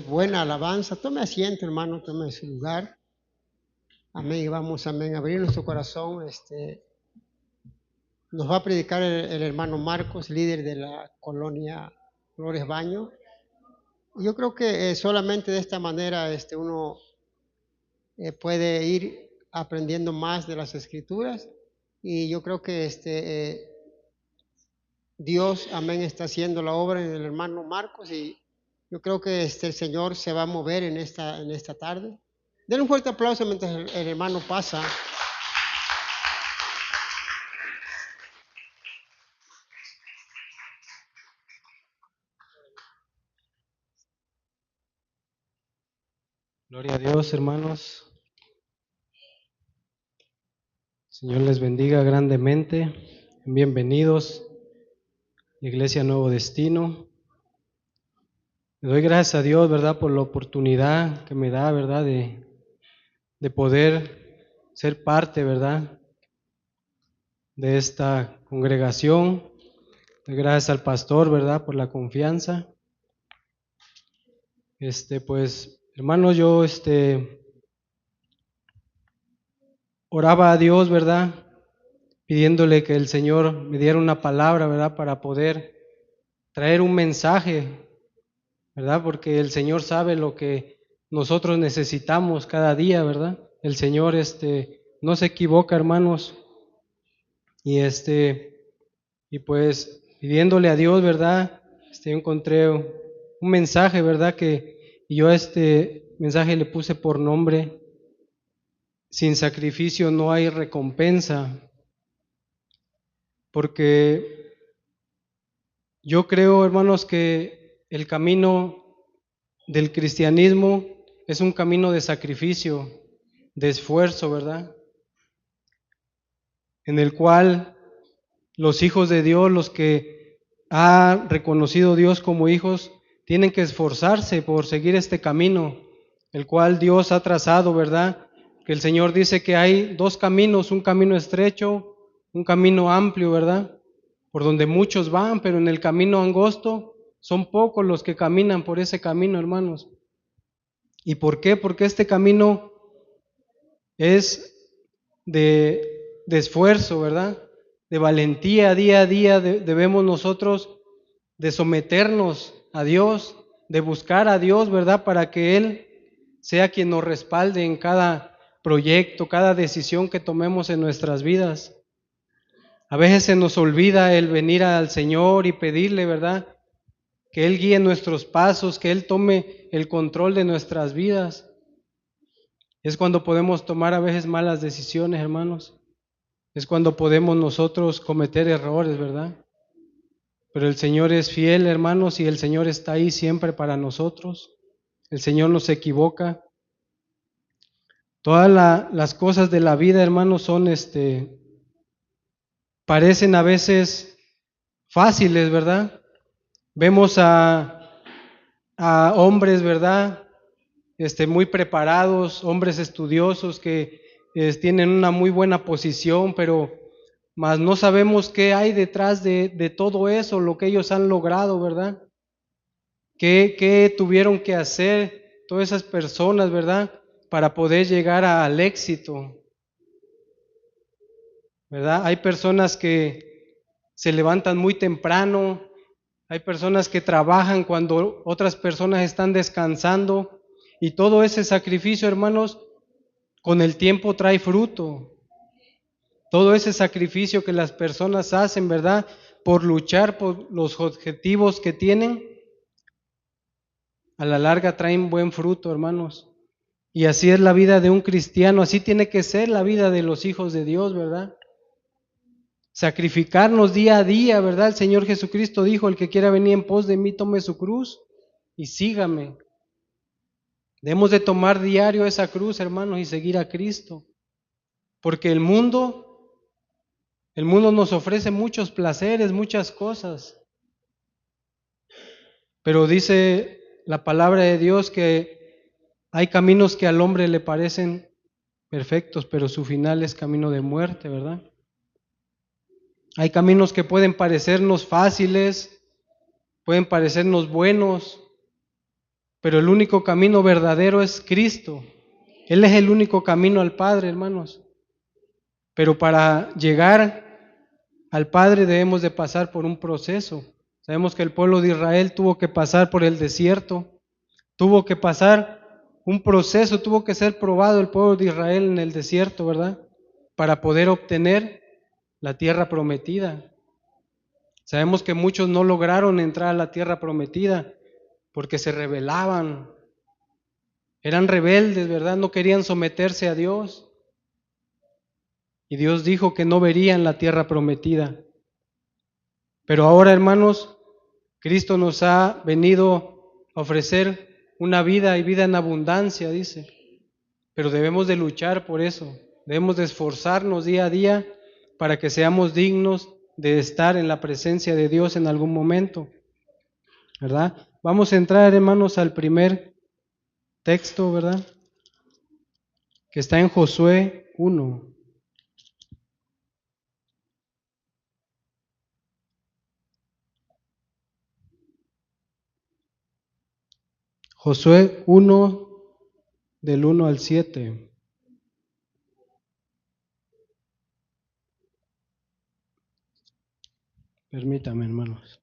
buena alabanza. Tome asiento, hermano, tome su lugar. Amén. Y vamos, amén, a abrir nuestro corazón. Nos va a predicar el hermano Marcos, líder de la colonia Flores Baño. Yo creo que solamente de esta manera uno puede ir aprendiendo más de las Escrituras. Y yo creo que Dios, amén, está haciendo la obra en el hermano Marcos, y yo creo que el Señor se va a mover en esta tarde. Denle un fuerte aplauso mientras el hermano pasa. Gloria a Dios, hermanos. Señor les bendiga grandemente. Bienvenidos a la Iglesia Nuevo Destino. Le doy gracias a Dios, ¿verdad?, por la oportunidad que me da, ¿verdad?, de poder ser parte, ¿verdad?, de esta congregación. Doy gracias al pastor, ¿verdad?, por la confianza. Pues, hermanos, yo oraba a Dios, ¿verdad?, pidiéndole que el Señor me diera una palabra, ¿verdad?, para poder traer un mensaje, ¿verdad?, porque el Señor sabe lo que nosotros necesitamos cada día, ¿verdad? El Señor no se equivoca, hermanos. Y pues pidiéndole a Dios, ¿verdad?, encontré un mensaje, ¿verdad?, y yo a este mensaje le puse por nombre: sin sacrificio no hay recompensa. Porque yo creo, hermanos, que el camino del cristianismo es un camino de sacrificio, de esfuerzo, ¿verdad?, en el cual los hijos de Dios, los que ha reconocido Dios como hijos, tienen que esforzarse por seguir este camino, el cual Dios ha trazado, ¿verdad? Que el Señor dice que hay dos caminos, un camino estrecho, un camino amplio, ¿verdad?, por donde muchos van, pero en el camino angosto son pocos los que caminan por ese camino, hermanos. ¿Y por qué? Porque este camino es de esfuerzo, ¿verdad?, de valentía. Día a día debemos nosotros de someternos a Dios, de buscar a Dios, ¿verdad?, para que Él sea quien nos respalde en cada proyecto, cada decisión que tomemos en nuestras vidas. A veces se nos olvida el venir al Señor y pedirle, ¿verdad?, que Él guíe nuestros pasos, que Él tome el control de nuestras vidas. Es cuando podemos tomar a veces malas decisiones, hermanos. Es cuando podemos nosotros cometer errores, ¿verdad? Pero el Señor es fiel, hermanos, y el Señor está ahí siempre para nosotros. El Señor no se equivoca. Todas las cosas de la vida, hermanos, son parecen a veces fáciles, ¿verdad? Vemos a hombres, ¿verdad?, muy preparados, hombres estudiosos que tienen una muy buena posición, pero mas no sabemos qué hay detrás de todo eso, lo que ellos han logrado, ¿verdad? ¿Qué tuvieron que hacer todas esas personas, ¿verdad?, para poder llegar al éxito, ¿verdad? Hay personas que se levantan muy temprano, hay personas que trabajan cuando otras personas están descansando, y todo ese sacrificio, hermanos, con el tiempo trae fruto. Todo ese sacrificio que las personas hacen, ¿verdad?, por luchar por los objetivos que tienen, a la larga traen buen fruto, hermanos. Y así es la vida de un cristiano, así tiene que ser la vida de los hijos de Dios, ¿verdad? Sacrificarnos día a día, ¿verdad? El Señor Jesucristo dijo: el que quiera venir en pos de mí, tome su cruz y sígame. Debemos de tomar diario esa cruz, hermanos, y seguir a Cristo. Porque el mundo nos ofrece muchos placeres, muchas cosas. Pero dice la palabra de Dios que hay caminos que al hombre le parecen perfectos, pero su final es camino de muerte, ¿verdad? Hay caminos que pueden parecernos fáciles, pueden parecernos buenos, pero el único camino verdadero es Cristo. Él es el único camino al Padre, hermanos. Pero para llegar al Padre debemos de pasar por un proceso. Sabemos que el pueblo de Israel tuvo que pasar por el desierto, tuvo que pasar un proceso, tuvo que ser probado el pueblo de Israel en el desierto, ¿verdad? Para poder obtener la tierra prometida. Sabemos que muchos no lograron entrar a la tierra prometida porque se rebelaban, eran rebeldes, ¿verdad? No querían someterse a Dios. Y Dios dijo que no verían la tierra prometida. Pero ahora, hermanos, Cristo nos ha venido a ofrecer una vida y vida en abundancia, dice. Pero debemos de luchar por eso. Debemos de esforzarnos día a día para que seamos dignos de estar en la presencia de Dios en algún momento, ¿verdad? Vamos a entrar, hermanos, al primer texto, ¿verdad? Que está en Josué 1. Josué 1, del 1 al 7. Permítame, hermanos.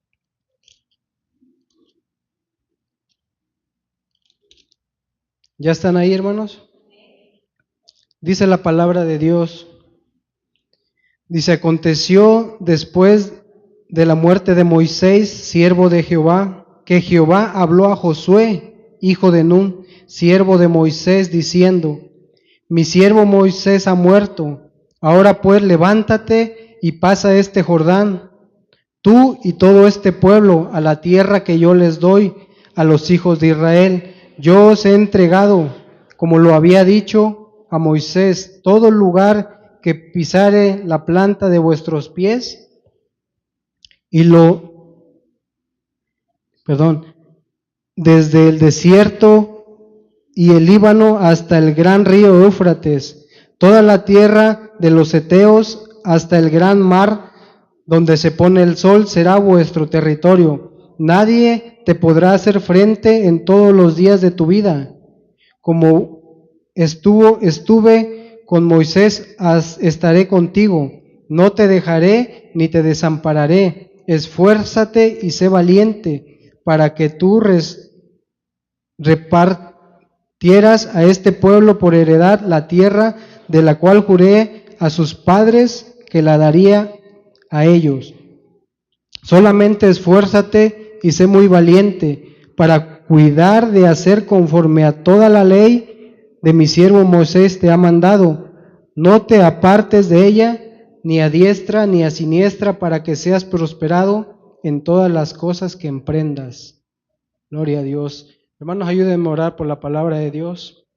¿Ya están ahí, hermanos? Dice la palabra de Dios. Dice, aconteció después de la muerte de Moisés, siervo de Jehová, que Jehová habló a Josué, hijo de Nun, siervo de Moisés, diciendo, mi siervo Moisés ha muerto, ahora pues levántate y pasa este Jordán, tú y todo este pueblo, a la tierra que yo les doy a los hijos de Israel. Yo os he entregado, como lo había dicho a Moisés, todo lugar que pisare la planta de vuestros pies, desde el desierto y el Líbano hasta el gran río Éufrates, toda la tierra de los heteos hasta el gran mar, donde se pone el sol, será vuestro territorio. Nadie te podrá hacer frente en todos los días de tu vida. Como estuve con Moisés, estaré contigo. No te dejaré ni te desampararé. Esfuérzate y sé valiente para que tú repartieras a este pueblo por heredad la tierra de la cual juré a sus padres que la daría a ellos. Solamente esfuérzate y sé muy valiente para cuidar de hacer conforme a toda la ley de mi siervo Moisés te ha mandado. No te apartes de ella, ni a diestra ni a siniestra, para que seas prosperado en todas las cosas que emprendas. Gloria a Dios. Hermanos, ayúdenme a orar por la palabra de Dios.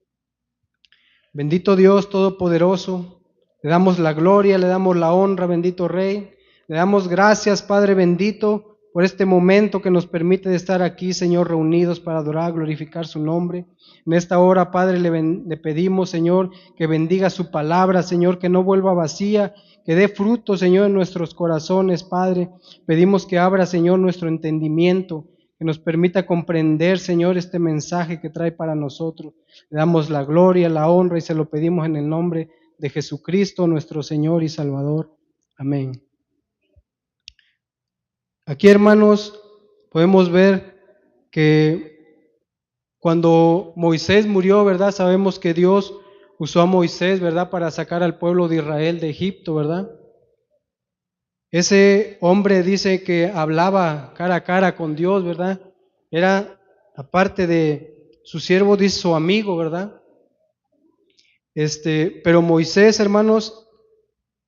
Bendito Dios Todopoderoso, le damos la gloria, le damos la honra, bendito Rey. Le damos gracias, Padre bendito, por este momento que nos permite estar aquí, Señor, reunidos para adorar, glorificar su nombre. En esta hora, Padre, le pedimos, Señor, que bendiga su palabra, Señor, que no vuelva vacía, que dé fruto, Señor, en nuestros corazones, Padre. Pedimos que abra, Señor, nuestro entendimiento, que nos permita comprender, Señor, este mensaje que trae para nosotros. Le damos la gloria, la honra y se lo pedimos en el nombre de Jesucristo, nuestro Señor y Salvador. Amén. Aquí, hermanos, podemos ver que cuando Moisés murió, ¿verdad? Sabemos que Dios usó a Moisés, ¿verdad? Para sacar al pueblo de Israel de Egipto, ¿verdad? Ese hombre dice que hablaba cara a cara con Dios, ¿verdad? Era, aparte de su siervo, dice su amigo, ¿verdad? Pero Moisés, hermanos,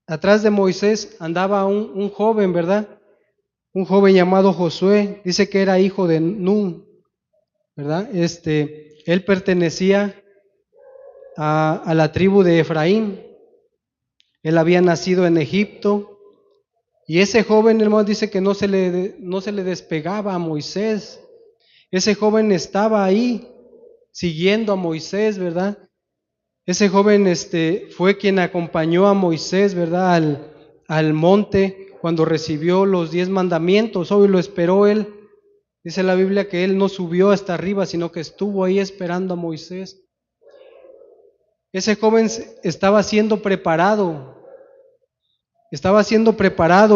atrás de Moisés andaba un joven, ¿verdad? Un joven llamado Josué, dice que era hijo de Nun, ¿verdad? Él pertenecía a la tribu de Efraín. Él había nacido en Egipto y ese joven, hermano, dice que no se le despegaba a Moisés. Ese joven estaba ahí siguiendo a Moisés, ¿verdad? Ese joven fue quien acompañó a Moisés, ¿verdad? Al monte cuando recibió los 10 mandamientos. Hoy lo esperó él Dice la Biblia que él no subió hasta arriba, sino que estuvo ahí esperando a Moisés. Ese joven estaba siendo preparado,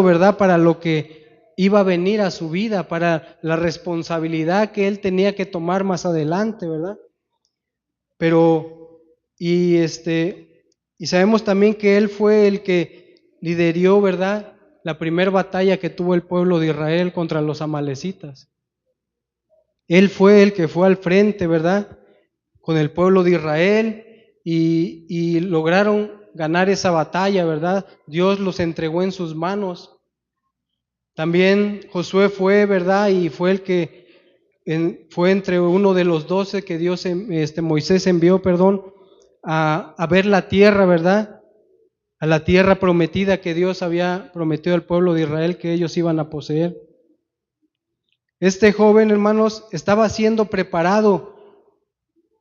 ¿verdad? Para lo que iba a venir a su vida, para la responsabilidad que él tenía que tomar más adelante, ¿verdad? Pero, y sabemos también que él fue el que lideró, ¿verdad?, la primera batalla que tuvo el pueblo de Israel contra los amalecitas. Él fue el que fue al frente, ¿verdad?, con el pueblo de Israel y lograron ganar esa batalla, ¿verdad? Dios los entregó en sus manos. También Josué fue, ¿verdad?, y fue el que fue entre uno de los 12 que Moisés envió, a ver la tierra, ¿verdad?, a la tierra prometida que Dios había prometido al pueblo de Israel que ellos iban a poseer. Este joven, hermanos, estaba siendo preparado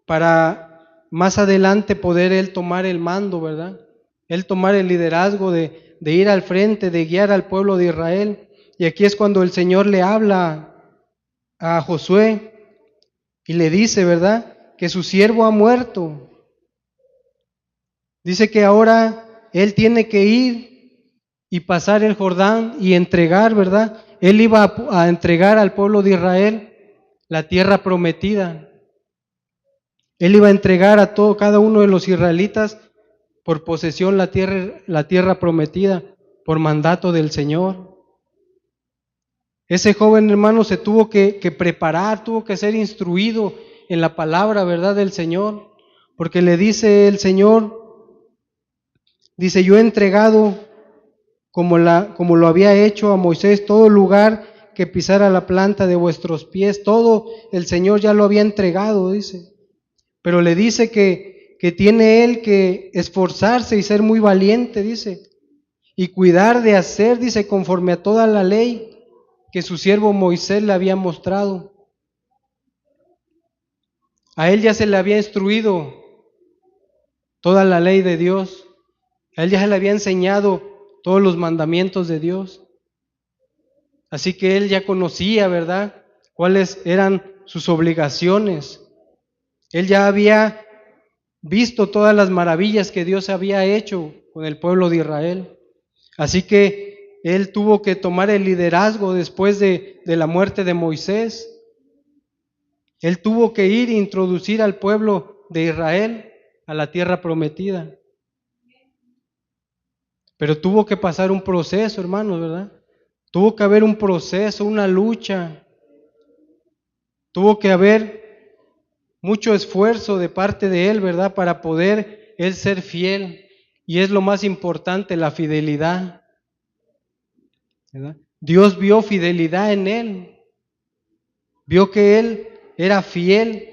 para más adelante poder él tomar el mando, ¿verdad? Él tomar el liderazgo de ir al frente, de guiar al pueblo de Israel. Y aquí es cuando el Señor le habla a Josué y le dice, ¿verdad?, que su siervo ha muerto. Dice que ahora él tiene que ir y pasar el Jordán y entregar, ¿verdad? Él iba a entregar al pueblo de Israel la tierra prometida. Él iba a entregar a cada uno de los israelitas por posesión la tierra prometida, por mandato del Señor. Ese joven hermano se tuvo que preparar, tuvo que ser instruido en la palabra, ¿verdad?, del Señor, porque le dice el Señor, dice, yo he entregado como lo había hecho a Moisés todo lugar que pisara la planta de vuestros pies, todo el Señor ya lo había entregado, dice. Pero le dice que tiene él que esforzarse y ser muy valiente, dice, y cuidar de hacer, dice, conforme a toda la ley que su siervo Moisés le había mostrado. A él ya se le había instruido toda la ley de Dios, a él ya se le había enseñado todos los mandamientos de Dios. Así que él ya conocía, ¿verdad?, cuáles eran sus obligaciones. Él ya había visto todas las maravillas que Dios había hecho con el pueblo de Israel. Así que él tuvo que tomar el liderazgo después de la muerte de Moisés. Él tuvo que ir e introducir al pueblo de Israel a la tierra prometida. Pero tuvo que pasar un proceso, hermanos, ¿verdad? Tuvo que haber un proceso, una lucha. Tuvo que haber mucho esfuerzo de parte de él, ¿verdad?, para poder él ser fiel. Y es lo más importante, la fidelidad, ¿verdad? Dios vio fidelidad en él. Vio que él era fiel,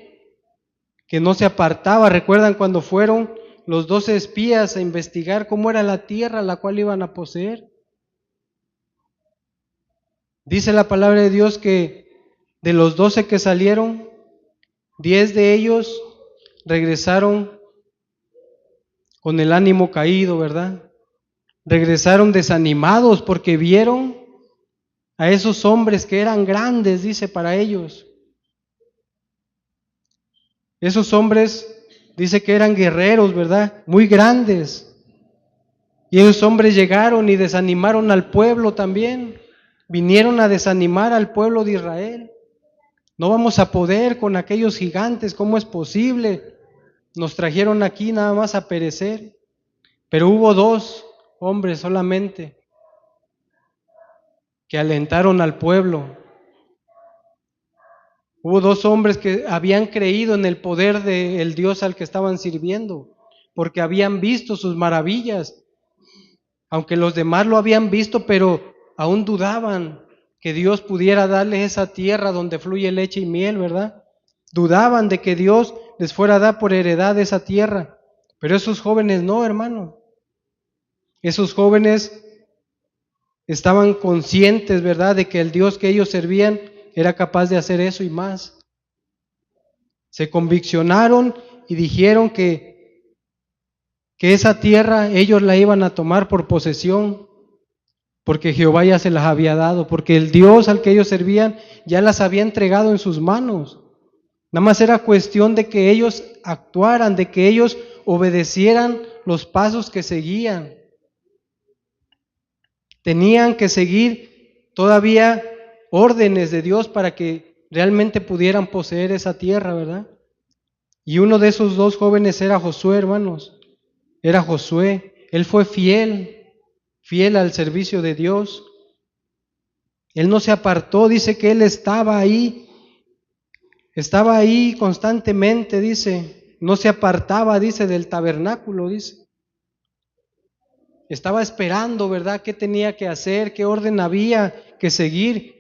que no se apartaba. ¿Recuerdan cuando fueron los 12 espías a investigar cómo era la tierra la cual iban a poseer? Dice la palabra de Dios que de los 12 que salieron, 10 de ellos regresaron con el ánimo caído, ¿verdad? Regresaron desanimados porque vieron a esos hombres que eran grandes, dice, para ellos. Esos hombres, dice que eran guerreros, ¿verdad?, muy grandes. Y esos hombres llegaron y desanimaron al pueblo también. Vinieron a desanimar al pueblo de Israel. No vamos a poder con aquellos gigantes, ¿cómo es posible? Nos trajeron aquí nada más a perecer. Pero hubo 2 hombres solamente que alentaron al pueblo. Hubo 2 hombres que habían creído en el poder del Dios al que estaban sirviendo, porque habían visto sus maravillas. Aunque los demás lo habían visto, pero aún dudaban que Dios pudiera darles esa tierra donde fluye leche y miel, ¿verdad? Dudaban de que Dios les fuera a dar por heredad esa tierra. Pero esos jóvenes no, hermano. Esos jóvenes estaban conscientes, ¿verdad?, de que el Dios que ellos servían era capaz de hacer eso y más. Se conviccionaron y dijeron que esa tierra ellos la iban a tomar por posesión. porque Jehová ya se las había dado, porque el Dios al que ellos servían ya las había entregado en sus manos. Nada más era cuestión de que ellos actuaran, de que ellos obedecieran los pasos que seguían. Tenían que seguir todavía órdenes de Dios para que realmente pudieran poseer esa tierra, ¿verdad? Y uno de esos dos jóvenes era Josué, hermanos. Era Josué. Él fue fiel al servicio de Dios. Él no se apartó, dice que él estaba ahí constantemente, dice. No se apartaba, dice, del tabernáculo, dice. Estaba esperando, ¿verdad?, qué tenía que hacer, qué orden había que seguir.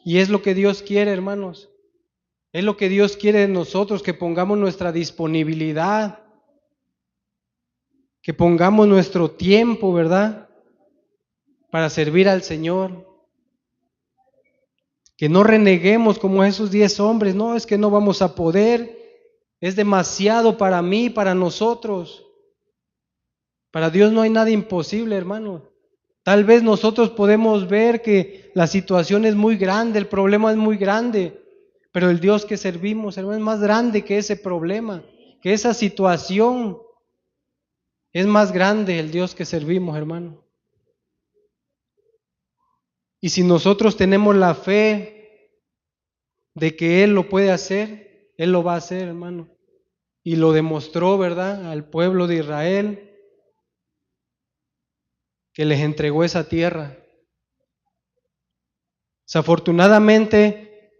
Y es lo que Dios quiere, hermanos. Es lo que Dios quiere de nosotros, que pongamos nuestra disponibilidad, que pongamos nuestro tiempo, ¿verdad?, para servir al Señor. Que no reneguemos como esos 10 hombres. No, es que no vamos a poder. Es demasiado para mí, para nosotros. Para Dios no hay nada imposible, hermano. Tal vez nosotros podemos ver que la situación es muy grande, el problema es muy grande, pero el Dios que servimos, hermano, es más grande que ese problema, que esa situación. Es más grande el Dios que servimos, hermano. Y si nosotros tenemos la fe de que Él lo puede hacer, Él lo va a hacer, hermano. Y lo demostró, ¿verdad?, al pueblo de Israel, que les entregó esa tierra. Desafortunadamente,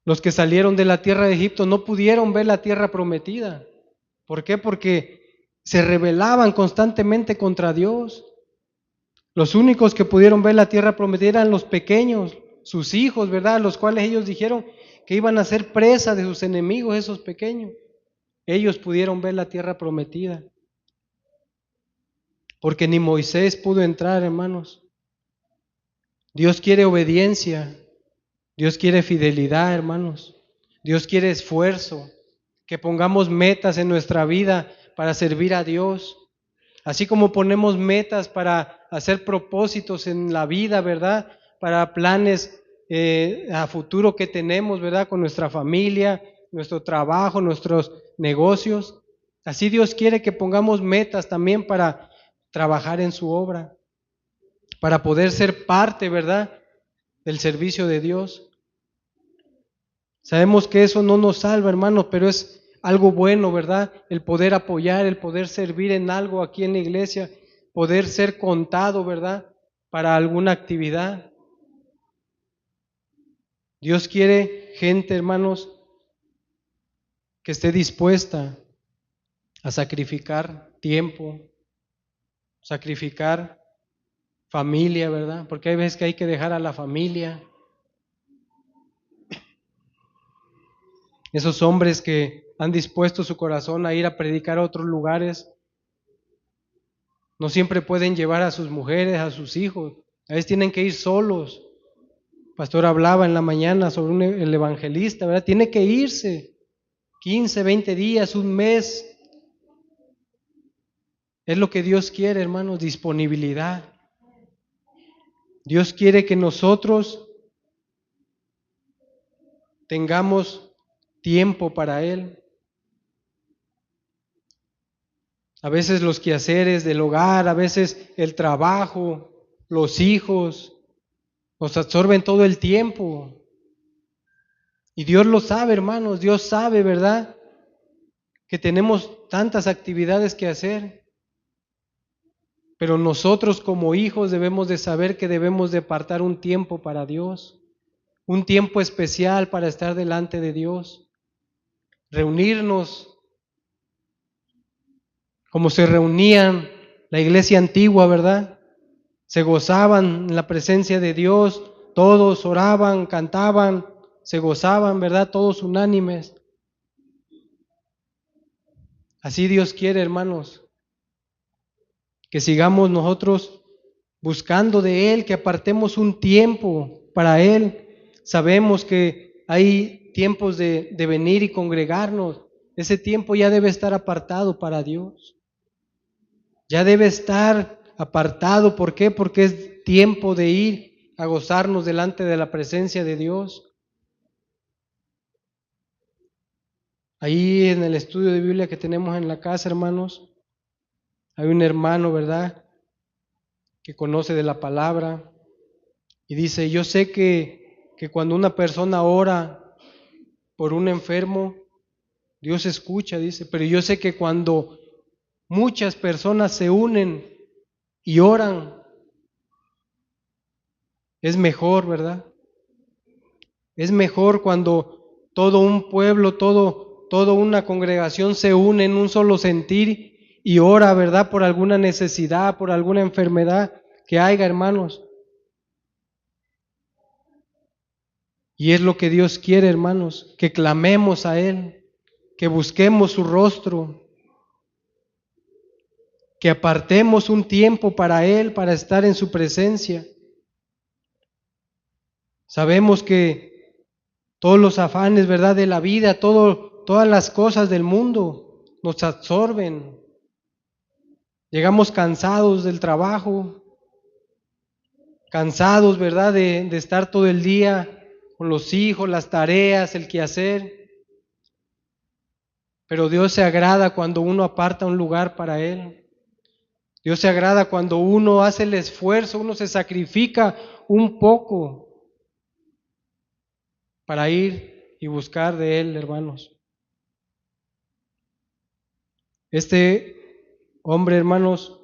los que salieron de la tierra de Egipto no pudieron ver la tierra prometida. ¿Por qué? Porque se rebelaban constantemente contra Dios. Los únicos que pudieron ver la tierra prometida eran los pequeños, sus hijos, ¿verdad?, los cuales ellos dijeron que iban a ser presa de sus enemigos, esos pequeños. Ellos pudieron ver la tierra prometida. Porque ni Moisés pudo entrar, hermanos. Dios quiere obediencia, Dios quiere fidelidad, hermanos. Dios quiere esfuerzo, que pongamos metas en nuestra vida para servir a Dios. Así como ponemos metas para hacer propósitos en la vida, ¿verdad?, para planes a futuro que tenemos, ¿verdad?, con nuestra familia, nuestro trabajo, nuestros negocios. Así Dios quiere que pongamos metas también para trabajar en su obra, para poder ser parte, ¿verdad?, del servicio de Dios. Sabemos que eso no nos salva, hermanos, pero es algo bueno, ¿verdad?, el poder apoyar, el poder servir en algo aquí en la iglesia, poder ser contado, ¿verdad?, para alguna actividad. Dios quiere gente, hermanos, que esté dispuesta a sacrificar tiempo, sacrificar familia, ¿verdad? Porque hay veces que hay que dejar a la familia. Esos hombres que han dispuesto su corazón a ir a predicar a otros lugares, no siempre pueden llevar a sus mujeres, a sus hijos. A veces tienen que ir solos. El pastor hablaba en la mañana sobre el evangelista, ¿verdad? Tiene que irse 15, 20 días, un mes. Es lo que Dios quiere, hermanos, disponibilidad. Dios quiere que nosotros tengamos tiempo para Él. A veces los quehaceres del hogar, a veces el trabajo, los hijos, nos absorben todo el tiempo. Y Dios lo sabe, hermanos, Dios sabe, ¿verdad?, que tenemos tantas actividades que hacer. Pero nosotros como hijos debemos de saber que debemos de apartar un tiempo para Dios, un tiempo especial para estar delante de Dios, reunirnos como se reunían la iglesia antigua, ¿verdad? Se gozaban en la presencia de Dios, todos oraban, cantaban, se gozaban, ¿verdad?, todos unánimes. Así Dios quiere, hermanos, que sigamos nosotros buscando de Él, que apartemos un tiempo para Él. Sabemos que hay tiempos de venir y congregarnos. Ese tiempo ya debe estar apartado para Dios. Ya debe estar apartado. ¿Por qué? Porque es tiempo de ir a gozarnos delante de la presencia de Dios. Ahí en el estudio de Biblia que tenemos en la casa, hermanos, hay un hermano, ¿verdad?, que conoce de la palabra y dice, yo sé que cuando una persona ora por un enfermo, Dios escucha, dice, pero yo sé que cuando muchas personas se unen y oran, es mejor, ¿verdad? Es mejor cuando todo un pueblo, toda una congregación se une en un solo sentir y ora, ¿verdad?, por alguna necesidad, por alguna enfermedad que haya, hermanos. Y es lo que Dios quiere, hermanos, que clamemos a Él, que busquemos su rostro, que apartemos un tiempo para Él, para estar en su presencia. Sabemos que todos los afanes, ¿verdad?, de la vida, todas las cosas del mundo nos absorben. Llegamos cansados del trabajo, cansados, ¿verdad?, de estar todo el día con los hijos, las tareas, el quehacer. Pero Dios se agrada cuando uno aparta un lugar para Él. Dios se agrada cuando uno hace el esfuerzo, uno se sacrifica un poco para ir y buscar de Él, hermanos. Este hombre, hermanos,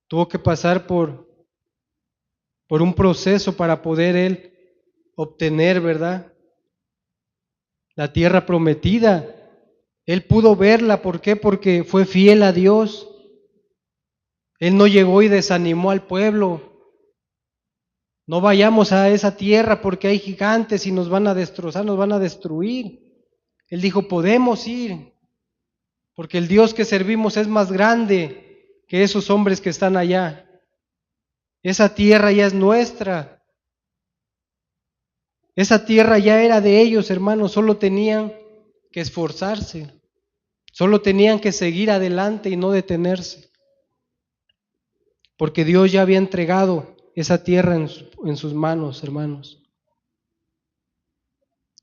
tuvo que pasar por un proceso para poder él obtener, ¿verdad?, la tierra prometida. Él pudo verla, ¿por qué? Porque fue fiel a Dios. Él no llegó y desanimó al pueblo. No vayamos a esa tierra porque hay gigantes y nos van a destrozar, nos van a destruir. Él dijo, podemos ir, porque el Dios que servimos es más grande que esos hombres que están allá. Esa tierra ya es nuestra. Esa tierra ya era de ellos, hermanos, solo tenían que esforzarse, solo tenían que seguir adelante y no detenerse, porque Dios ya había entregado esa tierra en sus manos, hermanos.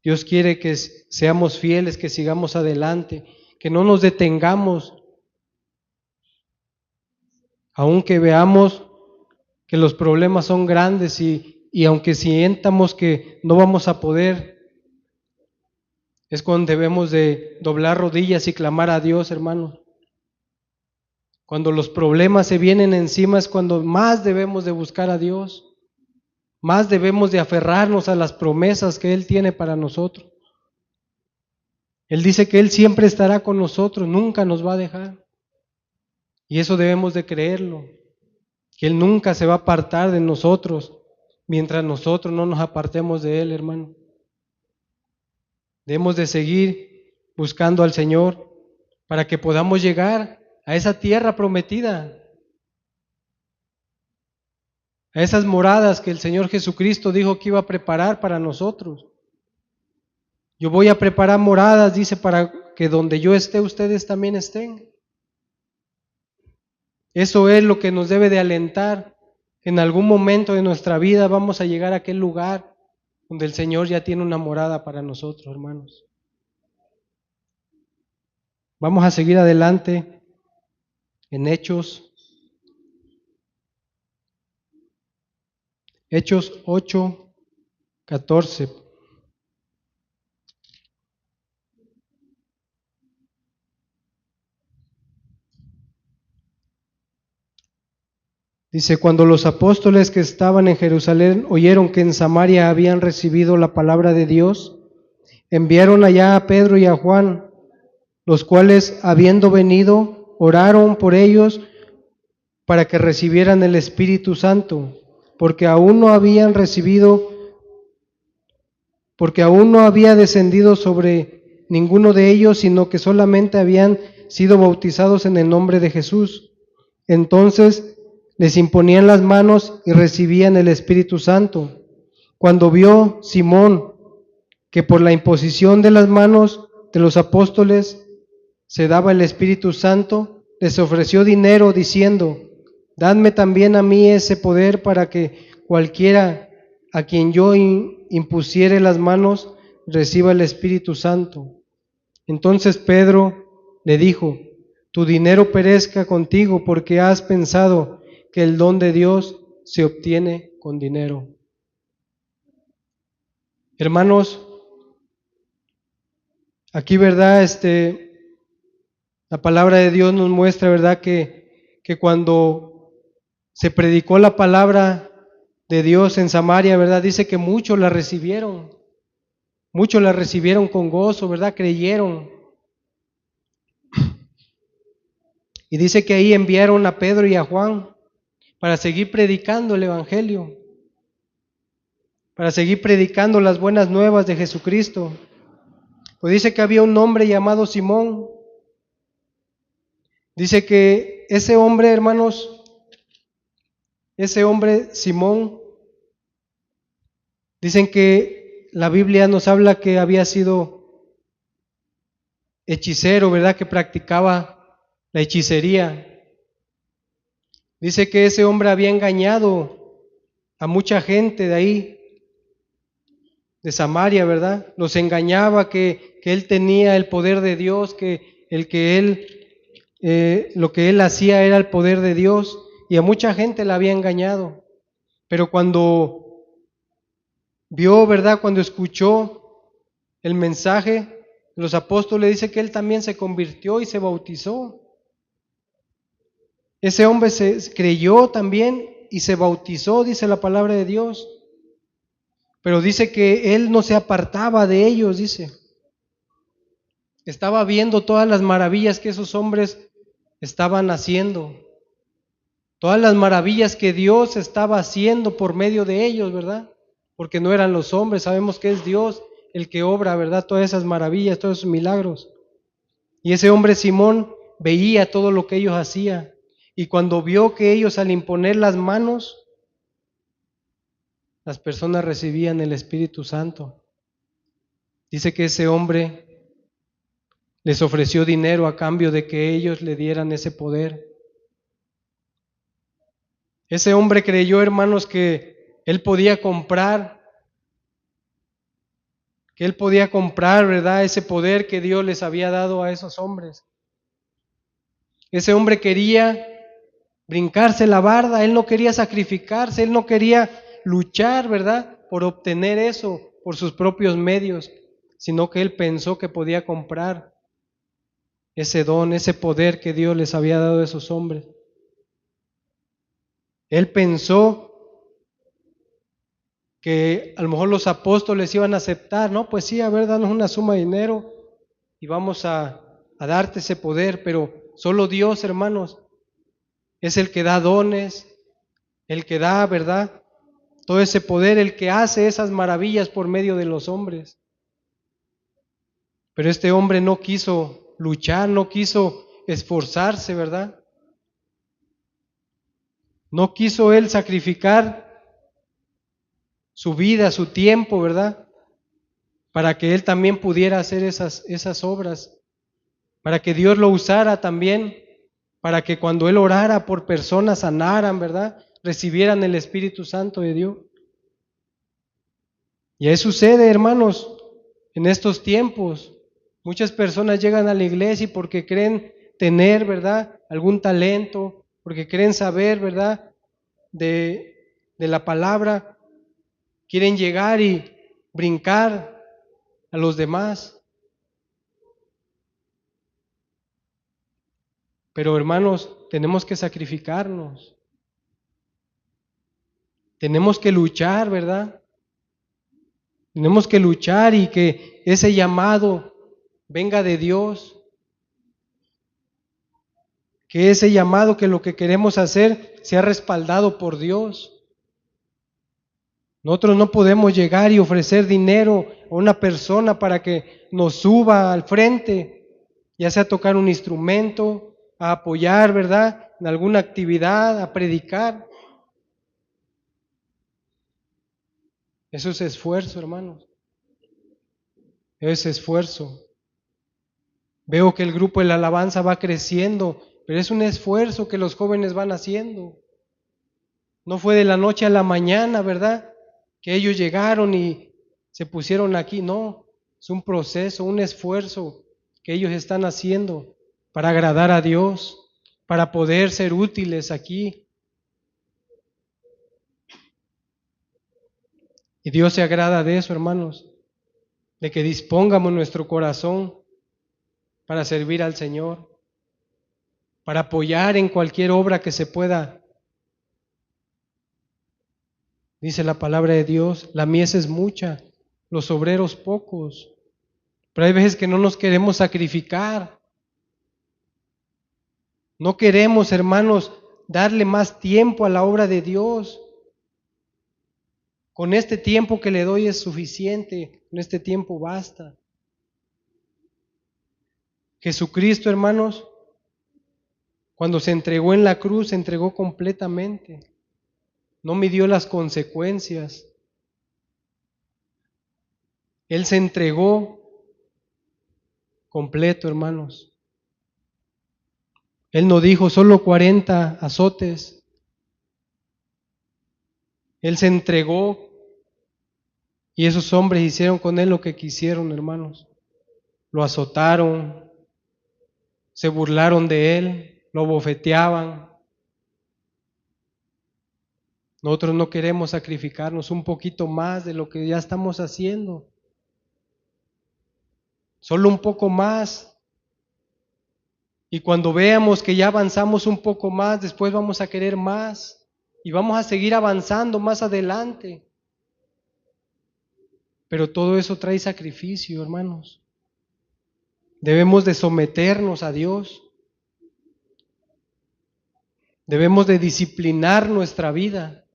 Dios quiere que seamos fieles, que sigamos adelante, que no nos detengamos, aunque veamos que los problemas son grandes y aunque sientamos que no vamos a poder, es cuando debemos de doblar rodillas y clamar a Dios, hermano. Cuando los problemas se vienen encima es cuando más debemos de buscar a Dios, más debemos de aferrarnos a las promesas que Él tiene para nosotros. Él dice que Él siempre estará con nosotros, nunca nos va a dejar. Y eso debemos de creerlo, que Él nunca se va a apartar de nosotros mientras nosotros no nos apartemos de Él, hermano. Debemos de seguir buscando al Señor para que podamos llegar a esa tierra prometida, a esas moradas que el Señor Jesucristo dijo que iba a preparar para nosotros. Yo voy a preparar moradas, dice, para que donde yo esté, ustedes también estén. Eso es lo que nos debe de alentar. En algún momento de nuestra vida vamos a llegar a aquel lugar donde el Señor ya tiene una morada para nosotros, hermanos. Vamos a seguir adelante en Hechos 8:14. Dice, cuando los apóstoles que estaban en Jerusalén oyeron que en Samaria habían recibido la palabra de Dios, enviaron allá a Pedro y a Juan, los cuales, habiendo venido, oraron por ellos para que recibieran el Espíritu Santo, porque aún no había descendido sobre ninguno de ellos, sino que solamente habían sido bautizados en el nombre de Jesús. Entonces les imponían las manos y recibían el Espíritu Santo. Cuando vio Simón que por la imposición de las manos de los apóstoles se daba el Espíritu Santo, les ofreció dinero diciendo, Dadme también a mí ese poder para que cualquiera a quien yo impusiere las manos reciba el Espíritu Santo. Entonces Pedro le dijo: tu dinero perezca contigo, porque has pensado que el don de Dios se obtiene con dinero. Hermanos, aquí, ¿verdad? La palabra de Dios nos muestra, ¿verdad? Que cuando se predicó la palabra de Dios en Samaria, ¿verdad? Dice que muchos la recibieron con gozo, ¿verdad? Creyeron. Y dice que ahí enviaron a Pedro y a Juan para seguir predicando el Evangelio, para seguir predicando las buenas nuevas de Jesucristo. Pues dice que había un hombre llamado Simón. Dice que ese hombre, hermanos, ese hombre Simón, dicen que la Biblia nos habla que había sido hechicero, ¿verdad? Que practicaba la hechicería. Dice que ese hombre había engañado a mucha gente de ahí, de Samaria, ¿verdad? Los engañaba que él tenía el poder de Dios, lo que él hacía era el poder de Dios, y a mucha gente la había engañado. Pero cuando vio, ¿verdad? Cuando escuchó el mensaje de los apóstoles, dice que él también se convirtió y se bautizó. Ese hombre se creyó también y se bautizó, dice la palabra de Dios. Pero dice que él no se apartaba de ellos, dice. Estaba viendo todas las maravillas que esos hombres estaban haciendo. Todas las maravillas que Dios estaba haciendo por medio de ellos, ¿verdad? Porque no eran los hombres, sabemos que es Dios el que obra, ¿verdad? Todas esas maravillas, todos esos milagros. Y ese hombre Simón veía todo lo que ellos hacían. Y cuando vio que ellos al imponer las manos, las personas recibían el Espíritu Santo. Dice que ese hombre les ofreció dinero a cambio de que ellos le dieran ese poder. Ese hombre creyó, hermanos, que él podía comprar, ¿verdad? Ese poder que Dios les había dado a esos hombres. Ese hombre quería brincarse la barda, él no quería sacrificarse, él no quería luchar, ¿verdad? Por obtener eso por sus propios medios, sino que él pensó que podía comprar ese don, ese poder que Dios les había dado a esos hombres. Él pensó que a lo mejor los apóstoles iban a aceptar, ¿no? Pues sí, a ver, danos una suma de dinero y vamos a darte ese poder, pero solo Dios, hermanos, es el que da dones, el que da, ¿verdad? Todo ese poder, el que hace esas maravillas por medio de los hombres. Pero este hombre no quiso luchar, no quiso esforzarse, ¿verdad? No quiso él sacrificar su vida, su tiempo, ¿verdad? Para que él también pudiera hacer esas obras, para que Dios lo usara también, para que cuando él orara por personas sanaran, ¿verdad? Recibieran el Espíritu Santo de Dios. Y ahí sucede, hermanos, en estos tiempos. Muchas personas llegan a la iglesia y porque creen tener, ¿verdad?, algún talento, porque creen saber, ¿verdad?, de la palabra, quieren llegar y brincar a los demás. Pero hermanos, tenemos que sacrificarnos. Tenemos que luchar, ¿verdad? Tenemos que luchar y que ese llamado venga de Dios. Que ese llamado, que lo que queremos hacer sea respaldado por Dios. Nosotros no podemos llegar y ofrecer dinero a una persona para que nos suba al frente, ya sea a tocar un instrumento, a apoyar, ¿verdad?, en alguna actividad, a predicar. Eso es esfuerzo, hermanos. Es esfuerzo. Veo que el grupo de la alabanza va creciendo, pero es un esfuerzo que los jóvenes van haciendo. No fue de la noche a la mañana, ¿verdad? Que ellos llegaron y se pusieron aquí. No, es un proceso, un esfuerzo que ellos están haciendo para agradar a Dios, para poder ser útiles aquí. Y Dios se agrada de eso, hermanos, de que dispongamos nuestro corazón para servir al Señor, para apoyar en cualquier obra que se pueda. Dice la palabra de Dios, la mies es mucha, los obreros pocos. Pero hay veces que no nos queremos sacrificar. No queremos, hermanos, darle más tiempo a la obra de Dios. Con este tiempo que le doy es suficiente, con este tiempo basta. Jesucristo, hermanos, cuando se entregó en la cruz, se entregó completamente. No midió las consecuencias. Él se entregó completo, hermanos. Él no dijo solo 40 azotes. Él se entregó y esos hombres hicieron con él lo que quisieron, hermanos. Lo azotaron, se burlaron de él, lo bofeteaban. Nosotros no queremos sacrificarnos un poquito más de lo que ya estamos haciendo. Solo un poco más. Y cuando veamos que ya avanzamos un poco más, después vamos a querer más. Y vamos a seguir avanzando más adelante. Pero todo eso trae sacrificio, hermanos. Debemos de someternos a Dios. Debemos de disciplinar nuestra vida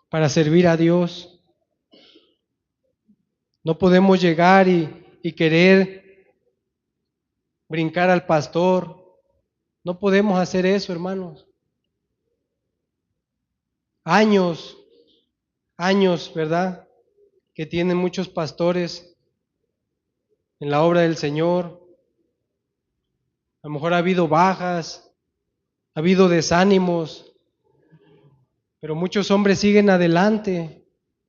para servir a Dios. No podemos llegar y querer brincar al pastor. No podemos hacer eso, hermanos. Años, ¿verdad? Que tienen muchos pastores en la obra del Señor. A lo mejor ha habido bajas, ha habido desánimos, pero muchos hombres siguen adelante,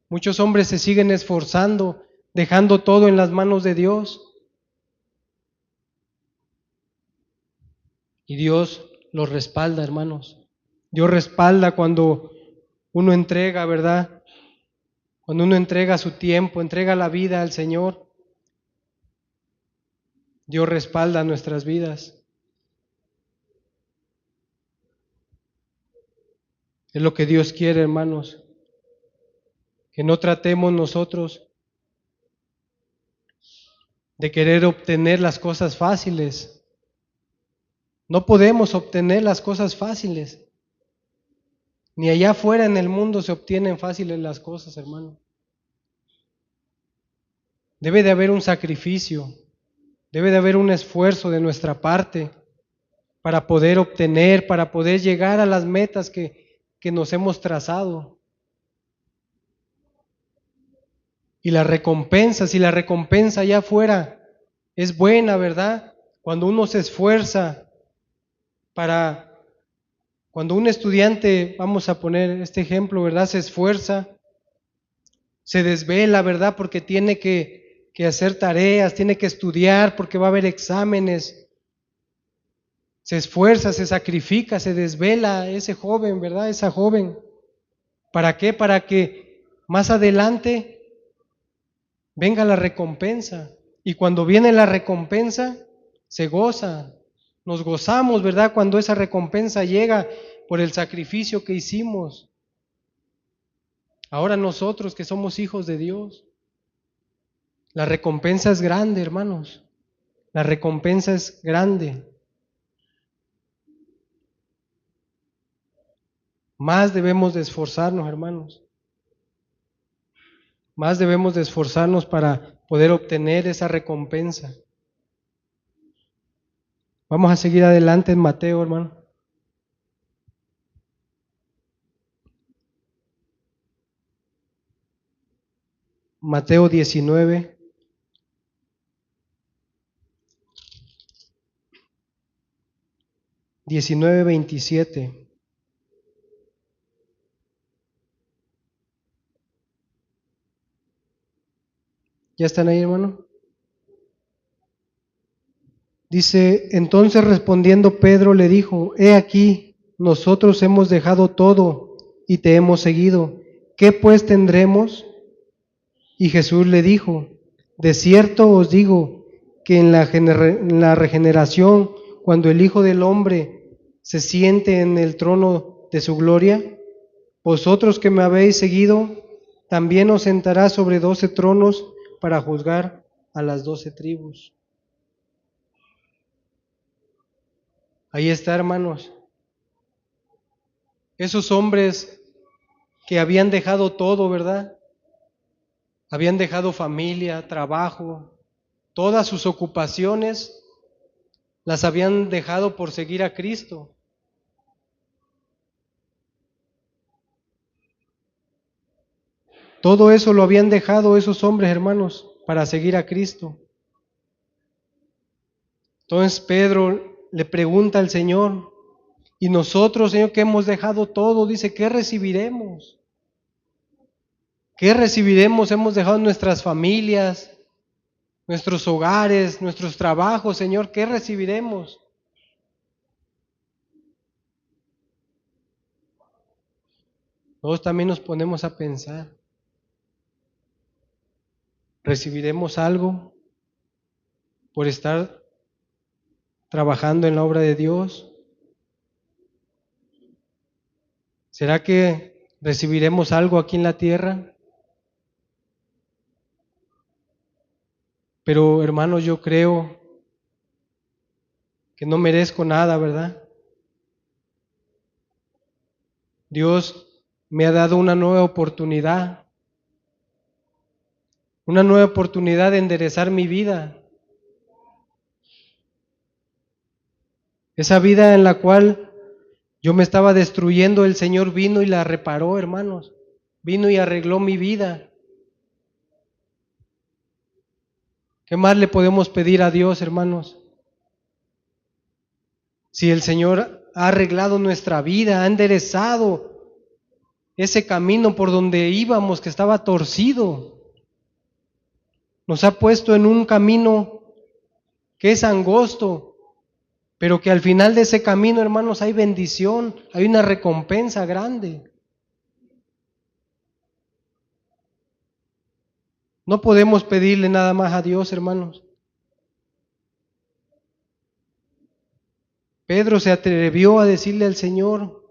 muchos hombres se siguen esforzando, dejando todo en las manos de Dios. Y Dios los respalda, hermanos. Dios respalda cuando uno entrega, ¿verdad? Cuando uno entrega su tiempo, entrega la vida al Señor. Dios respalda nuestras vidas. Es lo que Dios quiere, hermanos. Que no tratemos nosotros de querer obtener las cosas fáciles. No podemos obtener las cosas fáciles. Ni allá afuera en el mundo se obtienen fáciles las cosas, hermano. Debe de haber un sacrificio, debe de haber un esfuerzo de nuestra parte para poder obtener, para poder llegar a las metas que nos hemos trazado. Y la recompensa, si la recompensa allá afuera es buena, ¿verdad? Cuando uno se esfuerza cuando un estudiante, vamos a poner este ejemplo, ¿verdad? Se esfuerza, se desvela, ¿verdad? Porque tiene que hacer tareas, tiene que estudiar, porque va a haber exámenes. Se esfuerza, se sacrifica, se desvela ese joven, ¿verdad? Esa joven. ¿Para qué? Para que más adelante venga la recompensa. Y cuando viene la recompensa, se goza. Nos gozamos, ¿verdad? Cuando esa recompensa llega por el sacrificio que hicimos. Ahora nosotros que somos hijos de Dios, la recompensa es grande, hermanos. La recompensa es grande. Más debemos de esforzarnos, hermanos. Más debemos de esforzarnos para poder obtener esa recompensa. Vamos a seguir adelante en Mateo, hermano. Mateo 19. Mateo 19:27. ¿Ya están ahí, hermano? Dice, entonces respondiendo Pedro le dijo, he aquí, nosotros hemos dejado todo y te hemos seguido. ¿Qué pues tendremos? Y Jesús le dijo, de cierto os digo que en la regeneración, cuando el Hijo del Hombre se siente en el trono de su gloria, vosotros que me habéis seguido, también os sentará sobre 12 tronos para juzgar a las 12 tribus. Ahí está, hermanos. Esos hombres que habían dejado todo, ¿verdad? Habían dejado familia, trabajo, todas sus ocupaciones, las habían dejado por seguir a Cristo. Todo eso lo habían dejado esos hombres, hermanos, para seguir a Cristo. Entonces Pedro le pregunta al Señor, y nosotros, Señor, que hemos dejado todo, dice, ¿qué recibiremos? ¿Qué recibiremos? Hemos dejado nuestras familias, nuestros hogares, nuestros trabajos, Señor, ¿qué recibiremos? Todos también nos ponemos a pensar, ¿recibiremos algo por estar trabajando en la obra de Dios? ¿Será que recibiremos algo aquí en la tierra? Pero hermanos, yo creo que no merezco nada, ¿verdad? Dios me ha dado una nueva oportunidad de enderezar mi vida. Esa vida en la cual yo me estaba destruyendo, el Señor vino y la reparó, hermanos. Vino y arregló mi vida. ¿Qué más le podemos pedir a Dios, hermanos? Si el Señor ha arreglado nuestra vida, ha enderezado ese camino por donde íbamos que estaba torcido, nos ha puesto en un camino que es angosto, pero que al final de ese camino, hermanos, hay bendición, hay una recompensa grande. No podemos pedirle nada más a Dios, hermanos. Pedro se atrevió a decirle al Señor,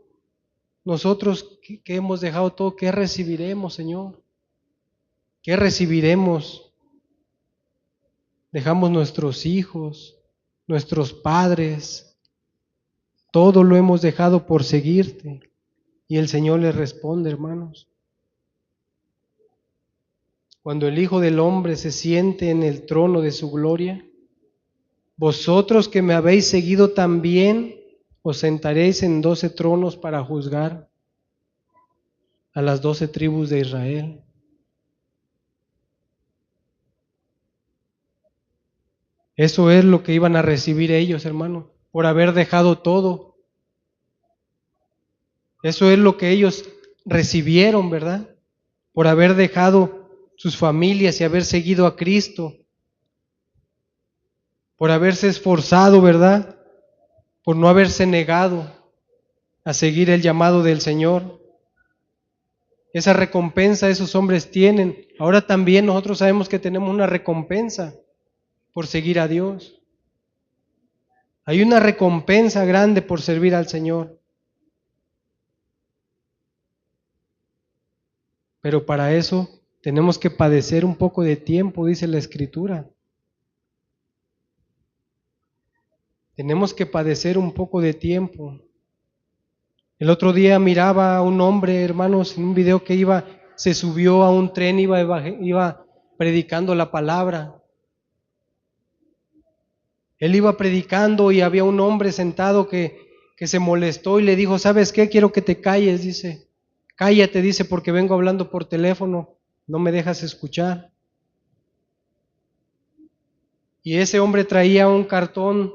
nosotros que hemos dejado todo, ¿qué recibiremos, Señor? ¿Qué recibiremos? Dejamos nuestros hijos, nuestros padres, todo lo hemos dejado por seguirte. Y el Señor le responde, hermanos, cuando el Hijo del Hombre se siente en el trono de su gloria, vosotros que me habéis seguido también, os sentaréis en 12 tronos para juzgar a las 12 tribus de Israel. Eso es lo que iban a recibir ellos, hermano, por haber dejado todo. Eso es lo que ellos recibieron, ¿verdad? Por haber dejado sus familias y haber seguido a Cristo. Por haberse esforzado, ¿verdad? Por no haberse negado a seguir el llamado del Señor. Esa recompensa esos hombres tienen. Ahora también nosotros sabemos que tenemos una recompensa por seguir a Dios. Hay una recompensa grande por servir al Señor. Pero para eso tenemos que padecer un poco de tiempo, dice la Escritura. Tenemos que padecer un poco de tiempo. El otro día miraba a un hombre, hermanos, en un video que se subió a un tren, iba predicando la palabra. Él iba predicando y había un hombre sentado que se molestó y le dijo, ¿sabes qué? Quiero que te calles, dice. Cállate, dice, porque vengo hablando por teléfono, no me dejas escuchar. Y ese hombre traía un cartón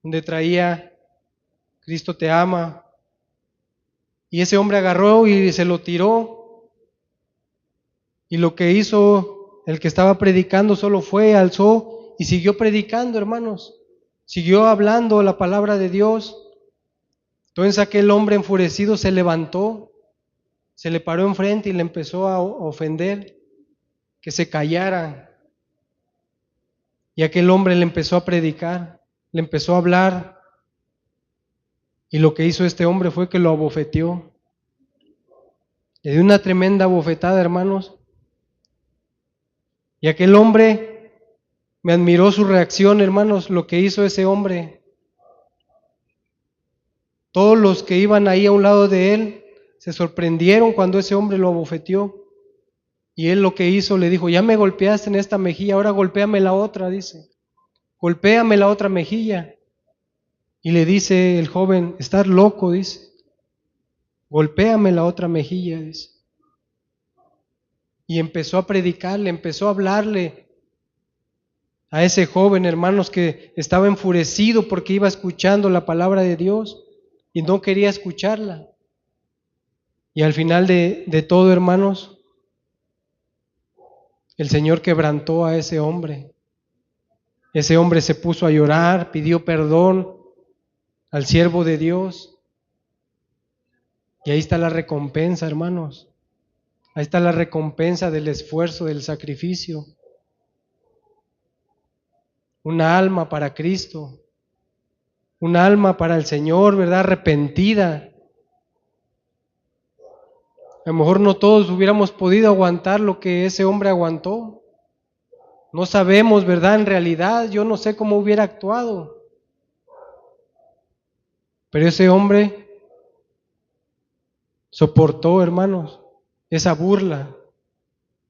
donde traía Cristo te ama. Y ese hombre agarró y se lo tiró. Y lo que hizo el que estaba predicando solo fue, alzó y siguió predicando, hermanos. Siguió hablando la palabra de Dios. Entonces aquel hombre enfurecido se levantó, se le paró enfrente y le empezó a ofender, que se callara. Y aquel hombre le empezó a predicar, le empezó a hablar. Y lo que hizo este hombre fue que lo abofeteó. Le dio una tremenda bofetada, hermanos. Y aquel hombre, me admiró su reacción, hermanos, lo que hizo ese hombre. Todos los que iban ahí a un lado de él se sorprendieron cuando ese hombre lo abofeteó. Y él lo que hizo, le dijo, ya me golpeaste en esta mejilla, ahora golpéame la otra, dice. Golpéame la otra mejilla. Y le dice el joven, estás loco, dice. Golpéame la otra mejilla, dice. Y empezó a predicarle, empezó a hablarle a ese joven, hermanos, que estaba enfurecido porque iba escuchando la palabra de Dios y no quería escucharla. Y al final de todo, hermanos, el Señor quebrantó a ese hombre. Ese hombre se puso a llorar, pidió perdón al siervo de Dios. Y ahí está la recompensa, hermanos. Ahí está la recompensa del esfuerzo, del sacrificio. Una alma para Cristo. Un alma para el Señor, ¿verdad? Arrepentida. A lo mejor no todos hubiéramos podido aguantar lo que ese hombre aguantó. No sabemos, ¿verdad? En realidad, yo no sé cómo hubiera actuado. Pero ese hombre soportó, hermanos, esa burla.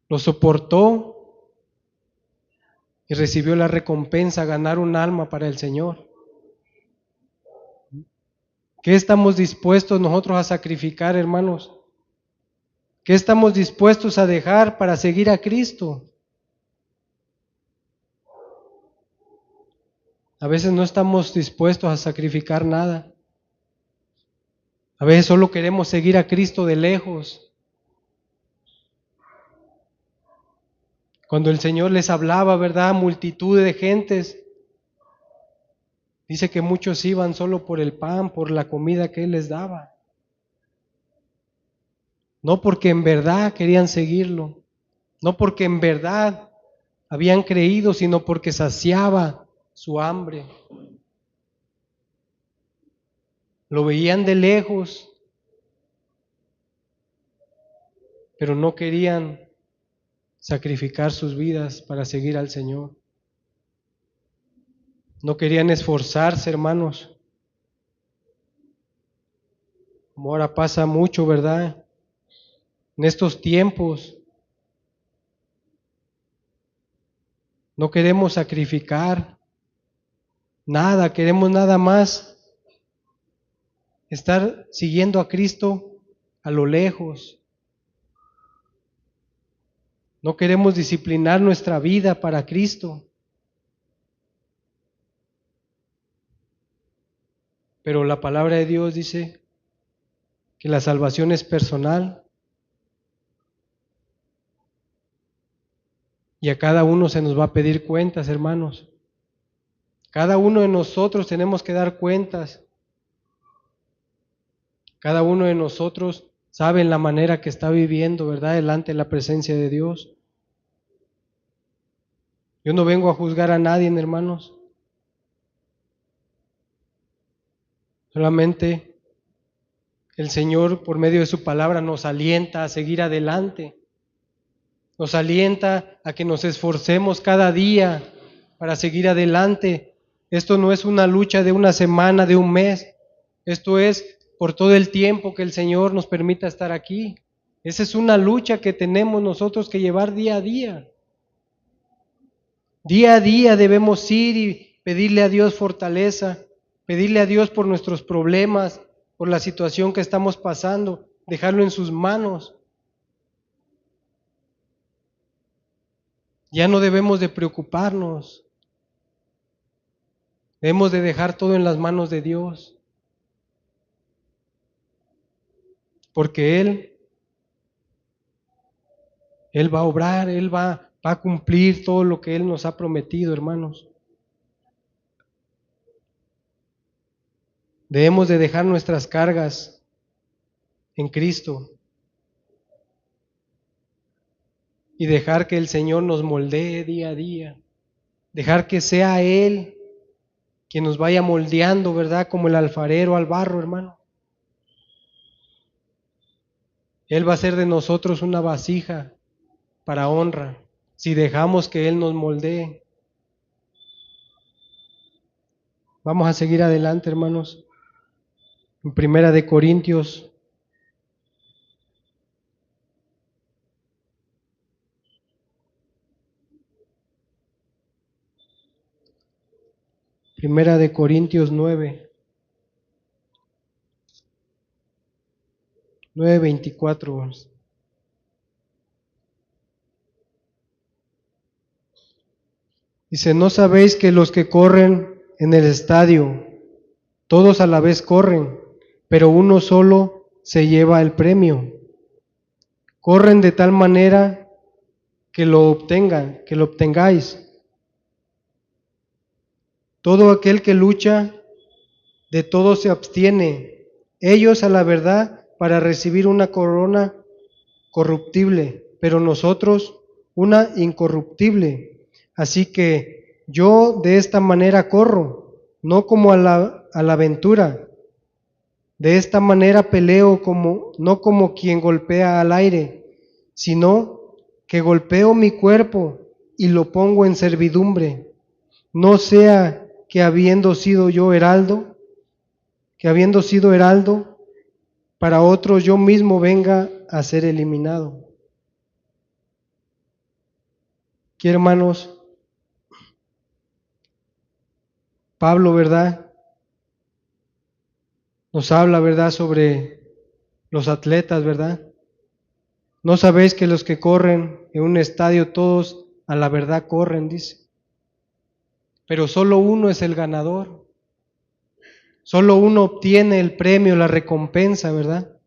Lo soportó y recibió la recompensa, ganar un alma para el Señor. ¿Qué estamos dispuestos nosotros a sacrificar, hermanos? ¿Qué estamos dispuestos a dejar para seguir a Cristo? A veces no estamos dispuestos a sacrificar nada. A veces solo queremos seguir a Cristo de lejos. Cuando el Señor les hablaba, ¿verdad? Multitud de gentes. Dice que muchos iban solo por el pan, por la comida que Él les daba. No porque en verdad querían seguirlo. No porque en verdad habían creído, sino porque saciaba su hambre. Lo veían de lejos, pero no querían sacrificar sus vidas para seguir al Señor. No querían esforzarse, hermanos. Como ahora pasa mucho, ¿verdad? En estos tiempos no queremos sacrificar nada, queremos nada más estar siguiendo a Cristo a lo lejos. No queremos disciplinar nuestra vida para Cristo. Pero la palabra de Dios dice que la salvación es personal y a cada uno se nos va a pedir cuentas, hermanos. Cada uno de nosotros tenemos que dar cuentas. Cada uno de nosotros sabe en la manera que está viviendo, ¿verdad? Delante de la presencia de Dios. Yo no vengo a juzgar a nadie, hermanos. Solamente el Señor, por medio de su palabra, nos alienta a seguir adelante. Nos alienta a que nos esforcemos cada día para seguir adelante. Esto no es una lucha de una semana, de un mes. Esto es por todo el tiempo que el Señor nos permita estar aquí. Esa es una lucha que tenemos nosotros que llevar día a día. Día a día debemos ir y pedirle a Dios fortaleza, pedirle a Dios por nuestros problemas, por la situación que estamos pasando, dejarlo en sus manos. Ya no debemos de preocuparnos. Debemos de dejar todo en las manos de Dios. Porque Él Él va a obrar, Él va a cumplir todo lo que Él nos ha prometido, hermanos. Debemos de dejar nuestras cargas en Cristo y dejar que el Señor nos moldee día a día. Dejar que sea Él quien nos vaya moldeando, ¿verdad? Como el alfarero al barro, hermano. Él va a hacer de nosotros una vasija para honra, si dejamos que Él nos moldee. Vamos a seguir adelante, hermanos. En Primera de Corintios. Primera de Corintios 9:24. Dice, ¿no sabéis que los que corren en el estadio, todos a la vez corren, pero uno solo se lleva el premio? Corren de tal manera que lo obtengáis. Todo aquel que lucha, de todo se abstiene. Ellos a la verdad para recibir una corona corruptible, pero nosotros una incorruptible. Así que yo de esta manera corro, no como a la aventura. De esta manera peleo no como quien golpea al aire, sino que golpeo mi cuerpo y lo pongo en servidumbre. No sea que habiendo sido heraldo, para otros yo mismo venga a ser eliminado. Aquí, hermanos, Pablo, ¿verdad? Nos habla, ¿verdad?, sobre los atletas, ¿verdad? ¿No sabéis que los que corren en un estadio todos a la verdad corren?, dice. Pero solo uno es el ganador. Solo uno obtiene el premio, la recompensa, ¿verdad?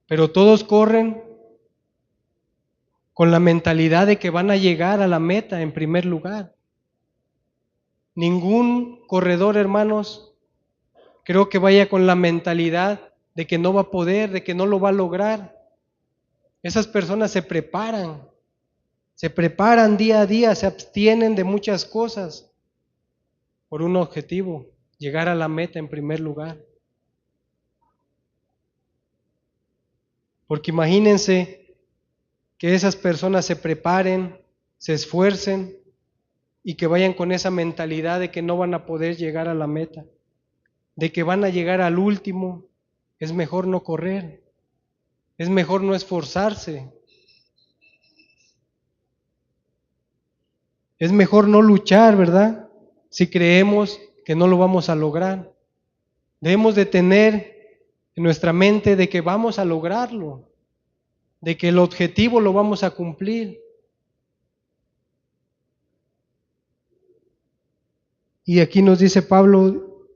Pero todos corren con la mentalidad de que van a llegar a la meta en primer lugar. Ningún corredor, hermanos, creo que vaya con la mentalidad de que no va a poder, de que no lo va a lograr. Esas personas se preparan día a día, se abstienen de muchas cosas por un objetivo, llegar a la meta en primer lugar. Porque imagínense que esas personas se preparen, se esfuercen y que vayan con esa mentalidad de que no van a poder llegar a la meta, de que van a llegar al último. Es mejor no correr, es mejor no esforzarse, es mejor no luchar, ¿verdad? Si creemos que no lo vamos a lograr. Debemos de tener en nuestra mente de que vamos a lograrlo, de que el objetivo lo vamos a cumplir. Y aquí nos dice Pablo,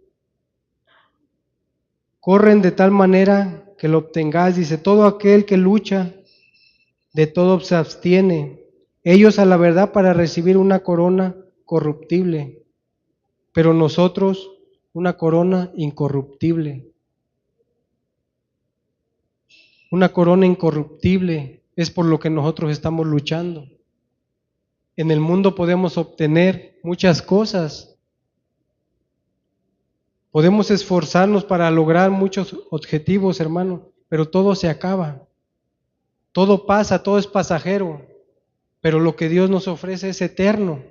corren de tal manera que lo obtengáis. Dice, todo aquel que lucha, de todo se abstiene. Ellos a la verdad para recibir una corona corruptible, pero nosotros una corona incorruptible. Una corona incorruptible es por lo que nosotros estamos luchando. En el mundo podemos obtener muchas cosas. Podemos esforzarnos para lograr muchos objetivos, hermano, pero todo se acaba. Todo pasa, todo es pasajero, pero lo que Dios nos ofrece es eterno.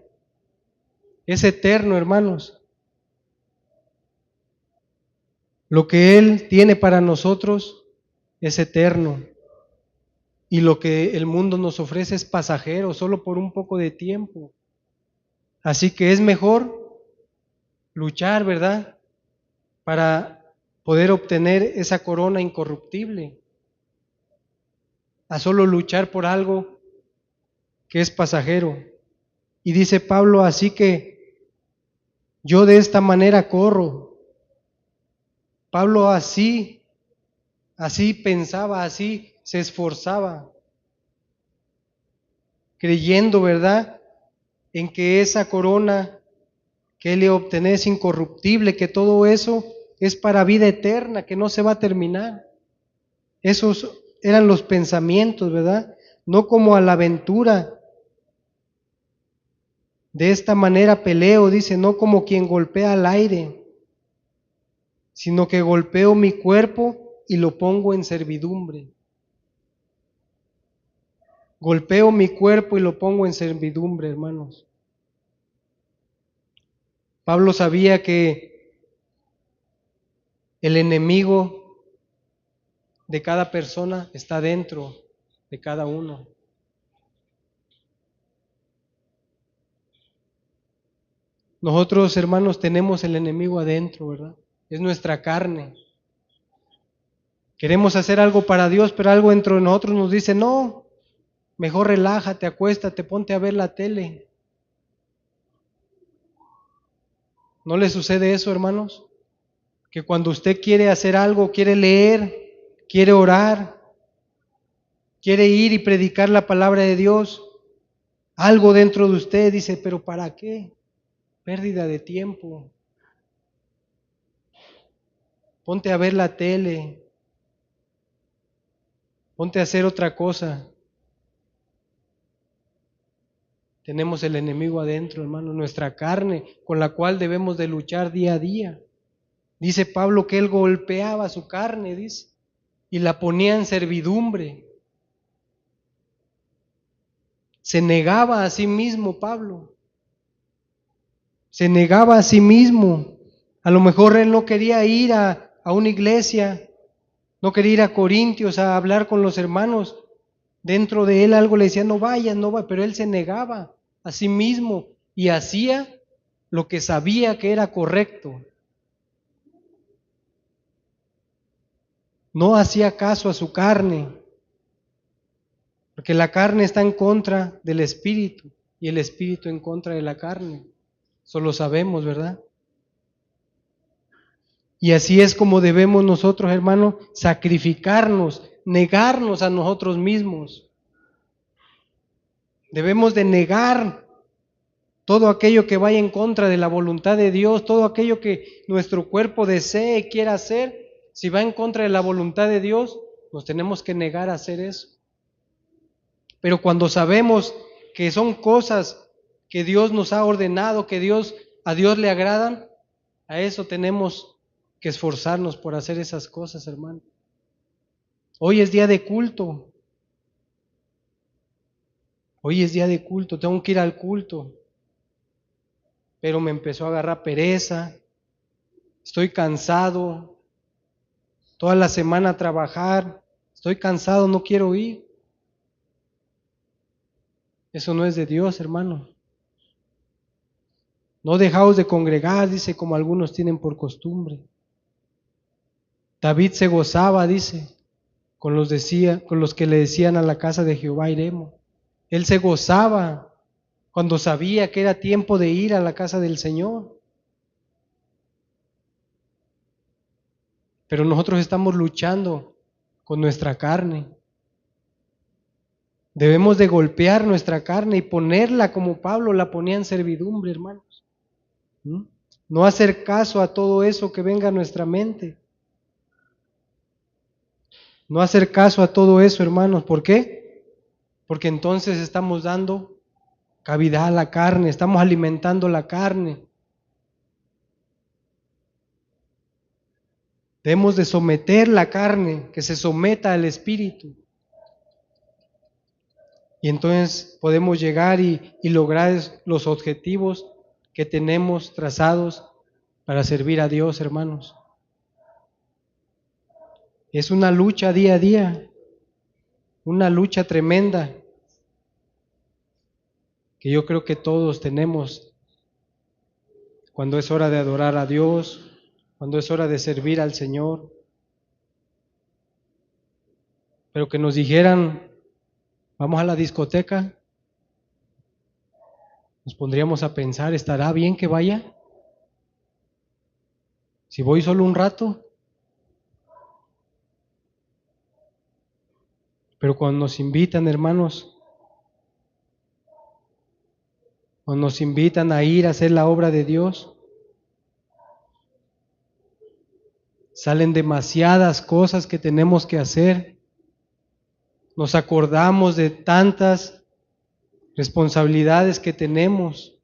Es eterno, hermanos. Lo que Él tiene para nosotros es eterno. Y lo que el mundo nos ofrece es pasajero, solo por un poco de tiempo. Así que es mejor luchar, ¿verdad?, para poder obtener esa corona incorruptible, a solo luchar por algo que es pasajero. Y dice Pablo, así que yo de esta manera corro. Pablo así pensaba, así se esforzaba, creyendo, ¿verdad?, en que esa corona que él iba a obtener es incorruptible, que todo eso es para vida eterna, que no se va a terminar. Esos eran los pensamientos, ¿verdad? No como a la aventura. De esta manera peleo, dice, no como quien golpea al aire, sino que golpeo mi cuerpo y lo pongo en servidumbre. Golpeo mi cuerpo y lo pongo en servidumbre, hermanos. Pablo sabía que el enemigo de cada persona está dentro de cada uno. Nosotros, hermanos, tenemos el enemigo adentro, ¿verdad? Es nuestra carne. Queremos hacer algo para Dios, pero algo dentro de nosotros nos dice, no, mejor relájate, acuéstate, ponte a ver la tele. ¿No le sucede eso, hermanos? Que cuando usted quiere hacer algo, quiere leer, quiere orar, quiere ir y predicar la palabra de Dios, algo dentro de usted dice, pero ¿para qué? Pérdida de tiempo. Ponte a ver la tele, ponte a hacer otra cosa. Tenemos el enemigo adentro, hermano, nuestra carne, con la cual debemos de luchar día a día. Dice Pablo que él golpeaba su carne, dice, y la ponía en servidumbre. Se negaba a sí mismo, Pablo. Se negaba a sí mismo. A lo mejor él no quería ir a una iglesia, no quería ir a Corintios a hablar con los hermanos. Dentro de él algo le decía, no vayas, no vayas, pero él se negaba a sí mismo y hacía lo que sabía que era correcto. No hacía caso a su carne, porque la carne está en contra del espíritu y el espíritu en contra de la carne. Eso lo sabemos, ¿verdad? Y así es como debemos nosotros, hermanos, sacrificarnos, negarnos a nosotros mismos. Debemos de negar todo aquello que vaya en contra de la voluntad de Dios, todo aquello que nuestro cuerpo desee y quiera hacer. Si va en contra de la voluntad de Dios, nos tenemos que negar a hacer eso. Pero cuando sabemos que son cosas que Dios nos ha ordenado, que a Dios le agradan, a eso tenemos que esforzarnos por hacer esas cosas, hermano. Hoy es día de culto. Hoy es día de culto, tengo que ir al culto. Pero me empezó a agarrar pereza, estoy cansado, toda la semana a trabajar, estoy cansado, no quiero ir. Eso no es de Dios, hermano. No dejaos de congregar, dice, como algunos tienen por costumbre. David se gozaba, dice, con los que le decían a la casa de Jehová iremos. Él se gozaba cuando sabía que era tiempo de ir a la casa del Señor. Pero nosotros estamos luchando con nuestra carne. Debemos de golpear nuestra carne y ponerla como Pablo la ponía en servidumbre, hermanos. No hacer caso a todo eso que venga a nuestra mente. No hacer caso a todo eso, hermanos. ¿Por qué? Porque entonces estamos dando cavidad a la carne, estamos alimentando la carne. Debemos de someter la carne, que se someta al espíritu. Y entonces podemos llegar y lograr los objetivos que tenemos trazados para servir a Dios, hermanos. Es una lucha día a día, una lucha tremenda que yo creo que todos tenemos cuando es hora de adorar a Dios, cuando es hora de servir al Señor. Pero que nos dijeran, vamos a la discoteca, nos pondríamos a pensar, ¿estará bien que vaya? Si voy solo un rato. Pero cuando nos invitan, hermanos, cuando nos invitan a ir a hacer la obra de Dios, salen demasiadas cosas que tenemos que hacer. Nos acordamos de tantas responsabilidades que tenemos.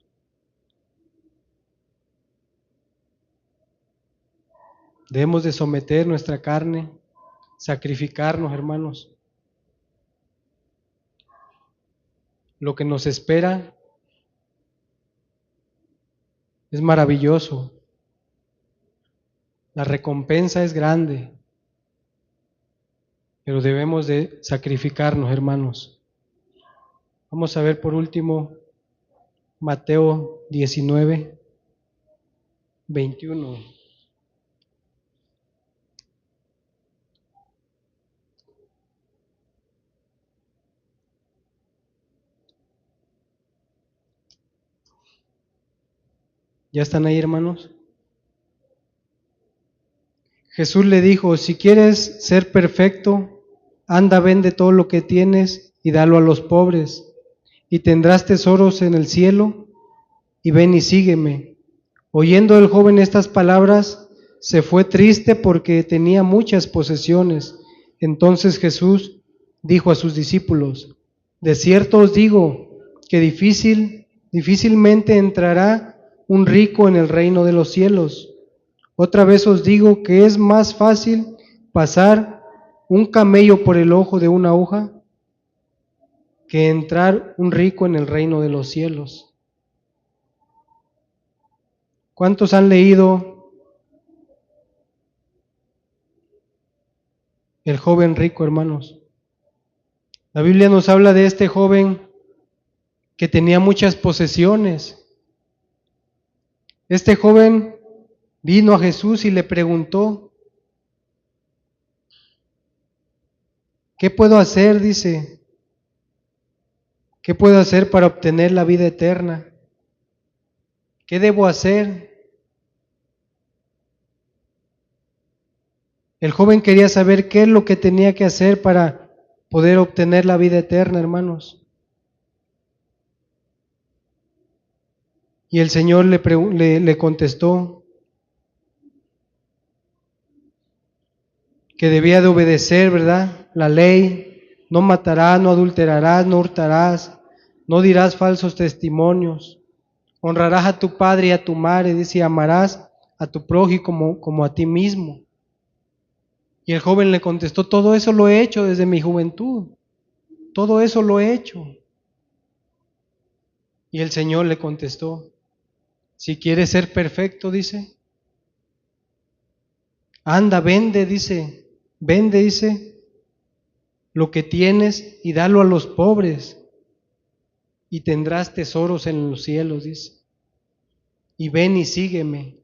Debemos de someter nuestra carne, sacrificarnos, hermanos. Lo que nos espera es maravilloso. La recompensa es grande, pero debemos de sacrificarnos, hermanos. Vamos a ver por último Mateo 19, 21. ¿Ya están ahí, hermanos? Jesús le dijo, si quieres ser perfecto, anda, vende todo lo que tienes y dalo a los pobres, y tendrás tesoros en el cielo, y ven y sígueme. Oyendo el joven estas palabras, se fue triste porque tenía muchas posesiones. Entonces Jesús dijo a sus discípulos, de cierto os digo que difícilmente entrará un rico en el reino de los cielos. Otra vez os digo que es más fácil pasar un camello por el ojo de una aguja que entrar un rico en el reino de los cielos. ¿Cuántos han leído el joven rico, hermanos? La Biblia nos habla de este joven que tenía muchas posesiones. Este joven vino a Jesús y le preguntó, ¿qué puedo hacer? Dice, ¿qué puedo hacer para obtener la vida eterna? ¿Qué debo hacer? El joven quería saber qué es lo que tenía que hacer para poder obtener la vida eterna, hermanos. Y el Señor le contestó que debía de obedecer, ¿verdad? La ley, no matarás, no adulterarás, no hurtarás, no dirás falsos testimonios, honrarás a tu padre y a tu madre, dice, y amarás a tu prójimo como a ti mismo. Y el joven le contestó, todo eso lo he hecho desde mi juventud, todo eso lo he hecho. Y el Señor le contestó, si quieres ser perfecto, dice, anda, vende, dice, lo que tienes y dalo a los pobres y tendrás tesoros en los cielos, dice. Y ven y sígueme.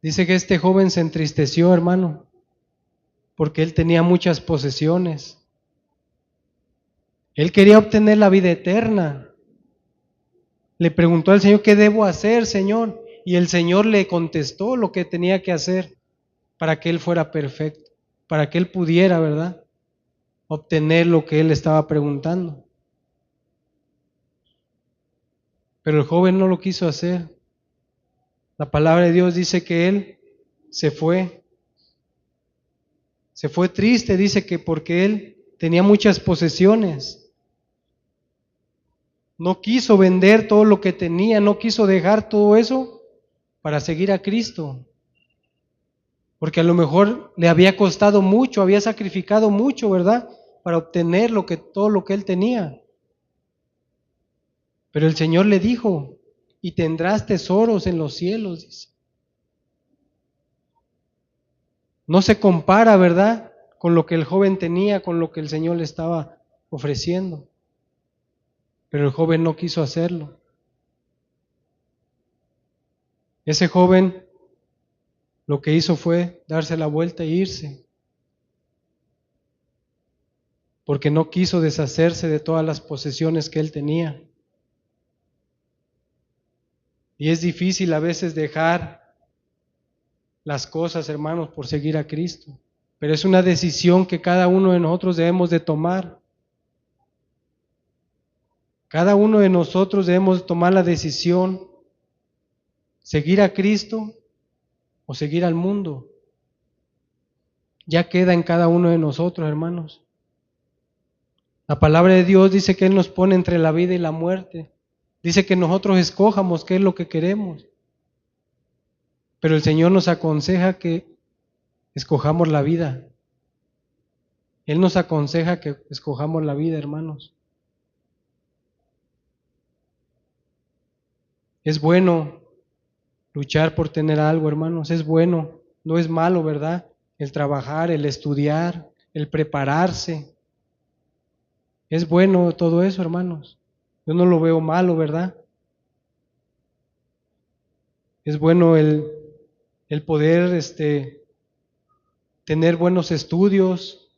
Dice que este joven se entristeció, hermano, porque él tenía muchas posesiones. Él quería obtener la vida eterna. Le preguntó al Señor, ¿qué debo hacer, Señor? Y el Señor le contestó lo que tenía que hacer para que él fuera perfecto, para que él pudiera, ¿verdad?, obtener lo que él estaba preguntando. Pero el joven no lo quiso hacer. La palabra de Dios dice que él se fue. Se fue triste, dice que porque él tenía muchas posesiones. No quiso vender todo lo que tenía, no quiso dejar todo eso para seguir a Cristo. Porque a lo mejor le había costado mucho, había sacrificado mucho, ¿verdad?, para obtener todo lo que él tenía. Pero el Señor le dijo, y tendrás tesoros en los cielos, dice. No se compara, ¿verdad?, con lo que el joven tenía, con lo que el Señor le estaba ofreciendo. Pero el joven no quiso hacerlo. Ese joven lo que hizo fue darse la vuelta e irse, porque no quiso deshacerse de todas las posesiones que él tenía. Y es difícil a veces dejar las cosas, hermanos, por seguir a Cristo. pero es una decisión que cada uno de nosotros debemos de tomar. Cada uno de nosotros debemos tomar la decisión, seguir a Cristo o seguir al mundo. Ya queda en cada uno de nosotros, hermanos. La palabra de Dios dice que Él nos pone entre la vida y la muerte. Dice que nosotros escojamos qué es lo que queremos. Pero el Señor nos aconseja que escojamos la vida. Él nos aconseja que escojamos la vida, hermanos. Es bueno luchar por tener algo, hermanos. Es bueno, no es malo, ¿verdad? El trabajar, el estudiar, el prepararse. Es bueno todo eso, hermanos. Yo no lo veo malo, ¿verdad? Es bueno el poder tener buenos estudios,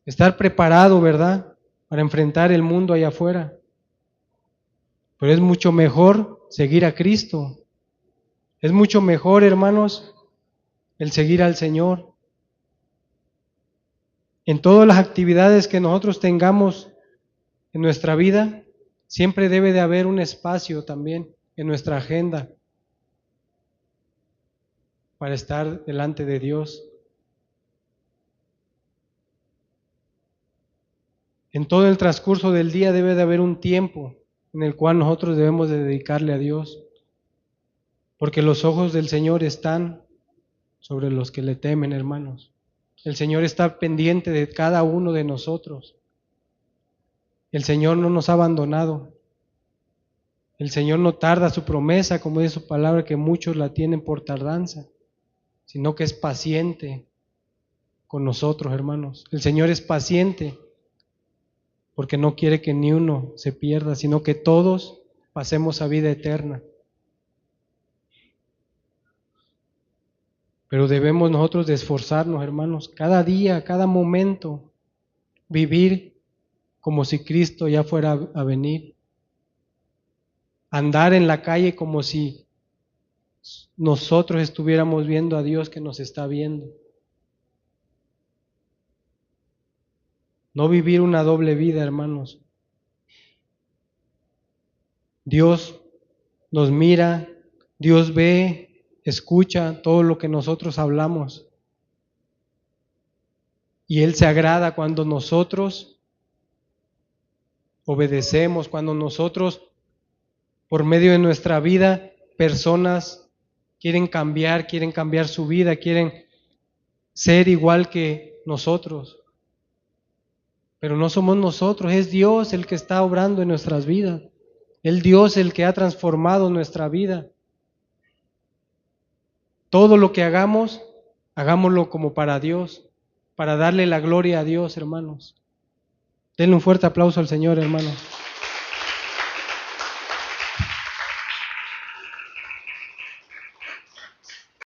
estar preparado, ¿verdad? Para enfrentar el mundo allá afuera. Pero es mucho mejor seguir a Cristo. Es mucho mejor, hermanos, el seguir al Señor. En todas las actividades que nosotros tengamos en nuestra vida, siempre debe de haber un espacio también en nuestra agenda para estar delante de Dios. En todo el transcurso del día debe de haber un tiempo en el cual nosotros debemos de dedicarle a Dios, porque los ojos del Señor están sobre los que le temen, hermanos. El Señor está pendiente de cada uno de nosotros. El Señor no nos ha abandonado. El Señor no tarda su promesa, como dice su palabra, que muchos la tienen por tardanza, sino que es paciente con nosotros, hermanos. El Señor es paciente porque no quiere que ni uno se pierda, sino que todos pasemos a vida eterna. Pero debemos nosotros de esforzarnos, hermanos, cada día, cada momento, vivir como si Cristo ya fuera a venir. Andar en la calle como si nosotros estuviéramos viendo a Dios que nos está viendo. No vivir una doble vida, hermanos. Dios nos mira, Dios ve, escucha todo lo que nosotros hablamos. Y Él se agrada cuando nosotros obedecemos, cuando nosotros, por medio de nuestra vida, personas quieren cambiar su vida, quieren ser igual que nosotros. Pero no somos nosotros, es Dios el que está obrando en nuestras vidas. Es Dios el que ha transformado nuestra vida. Todo lo que hagamos, hagámoslo como para Dios, para darle la gloria a Dios, hermanos. Denle un fuerte aplauso al Señor, hermanos.